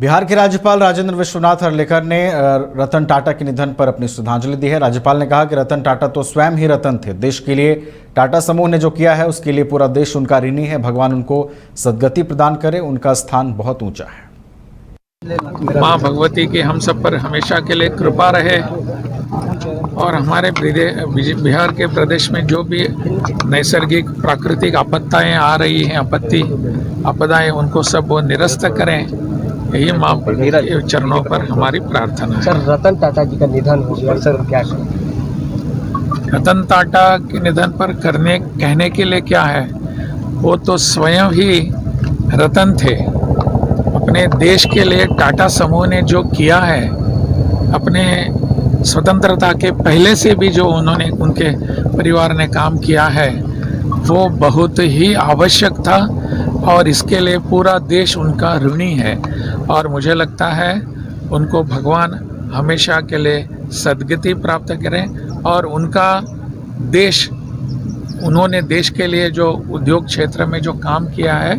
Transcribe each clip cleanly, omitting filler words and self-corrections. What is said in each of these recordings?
बिहार के राज्यपाल राजेंद्र विश्वनाथ हर्लेकर ने रतन टाटा के निधन पर अपनी श्रद्धांजलि दी है। राज्यपाल ने कहा कि रतन टाटा तो स्वयं ही रतन थे। देश के लिए टाटा समूह ने जो किया है उसके लिए पूरा देश उनका ऋणी है। भगवान उनको सद्गति प्रदान करे, उनका स्थान बहुत ऊंचा है। माँ भगवती की हम सब पर हमेशा के लिए कृपा रहे और हमारे बिहार के प्रदेश में जो भी नैसर्गिक प्राकृतिक आपत्तियाँ आ रही हैं, आपदाएं, उनको सब वो निरस्त करें, यही माँ के चरणों पर हमारी प्रार्थना है। सर, रतन टाटा जी का निधन हो गया, सर क्या करें? रतन टाटा के निधन पर कहने के लिए क्या है, वो तो स्वयं ही रतन थे। अपने देश के लिए टाटा समूह ने जो किया है, अपने स्वतंत्रता के पहले से भी जो उनके परिवार ने काम किया है, वो बहुत ही आवश्यक था और इसके लिए पूरा देश उनका ऋणी है। और मुझे लगता है उनको भगवान हमेशा के लिए सद्गति प्राप्त करें और उन्होंने देश के लिए जो उद्योग क्षेत्र में जो काम किया है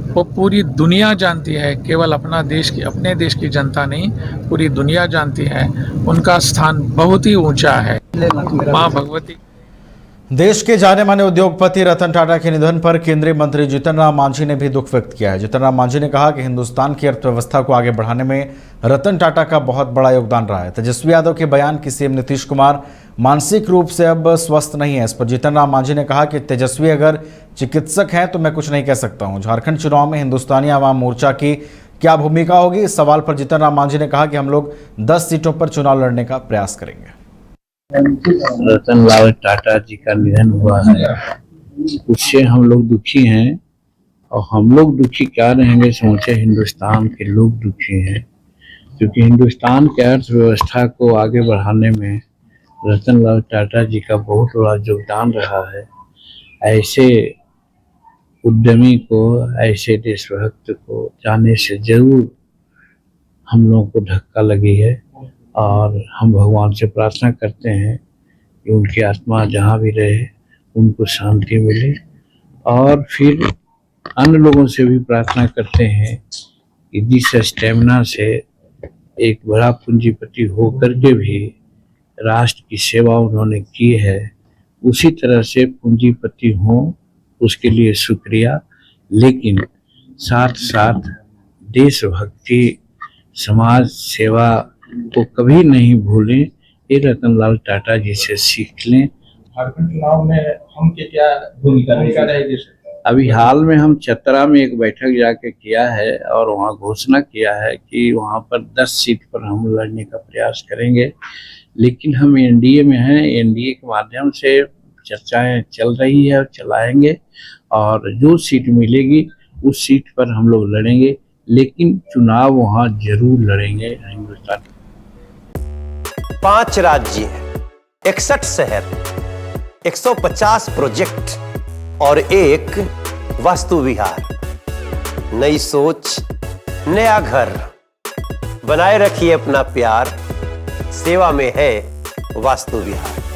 वो पूरी दुनिया जानती है, केवल अपने देश की जनता नहीं, पूरी दुनिया जानती है। उनका स्थान बहुत ही ऊंचा है। माँ भगवती। देश के जाने माने उद्योगपति रतन टाटा के निधन पर केंद्रीय मंत्री जीतन राम मांझी ने भी दुख व्यक्त किया है। जीतन राम मांझी ने कहा कि हिंदुस्तान की अर्थव्यवस्था को आगे बढ़ाने में रतन टाटा का बहुत बड़ा योगदान रहा है। तेजस्वी यादव के बयान की सीएम नीतीश कुमार मानसिक रूप से अब स्वस्थ नहीं है। इस पर जीतन राम मांझी ने कहा कि तेजस्वी अगर चिकित्सक हैं तो मैं कुछ नहीं कह सकता हूं। झारखंड चुनाव में हिंदुस्तानी आवाम मोर्चा की क्या भूमिका होगी, इस सवाल पर जीतन राम मांझी ने कहा कि हम लोग 10 सीटों पर चुनाव लड़ने का प्रयास करेंगे। रतन लाल टाटा जी का निधन हुआ है, उससे हम लोग दुखी हैं। और हम लोग दुखी क्या रहेंगे, समूचे हिंदुस्तान के लोग दुखी हैं, क्योंकि हिंदुस्तान के अर्थव्यवस्था को आगे बढ़ाने में रतन लाल टाटा जी का बहुत बड़ा योगदान रहा है। ऐसे उद्यमी को, ऐसे देशभक्त को जाने से जरूर हम लोगों को धक्का लगी है और हम भगवान से प्रार्थना करते हैं कि उनकी आत्मा जहाँ भी रहे उनको शांति मिले। और फिर अन्य लोगों से भी प्रार्थना करते हैं कि जिस स्टेमिना से एक बड़ा पूंजीपति होकर के भी राष्ट्र की सेवा उन्होंने की है, उसी तरह से पूंजीपति हों, उसके लिए शुक्रिया। लेकिन साथ साथ देशभक्ति, समाज सेवा को कभी नहीं भूलें। ये रतन लाल टाटा जी से सीख लें। झारखंड चुनाव में हम क्या भूमिका रहेगी? अभी हाल में हम चतरा में एक बैठक जाके किया है और वहाँ घोषणा किया है कि वहाँ पर 10 सीट पर हम लड़ने का प्रयास करेंगे। लेकिन हम एनडीए में हैं, एनडीए के माध्यम से चर्चाएं चल रही है और चलाएंगे, और जो सीट मिलेगी उस सीट पर हम लोग लड़ेंगे। लेकिन चुनाव वहाँ जरूर लड़ेंगे। हिंदुस्तान 5 राज्य, 61 शहर, 150 प्रोजेक्ट और एक वास्तु विहार। नई सोच, नया घर। बनाए रखिए अपना प्यार, सेवा में है वास्तु विहार।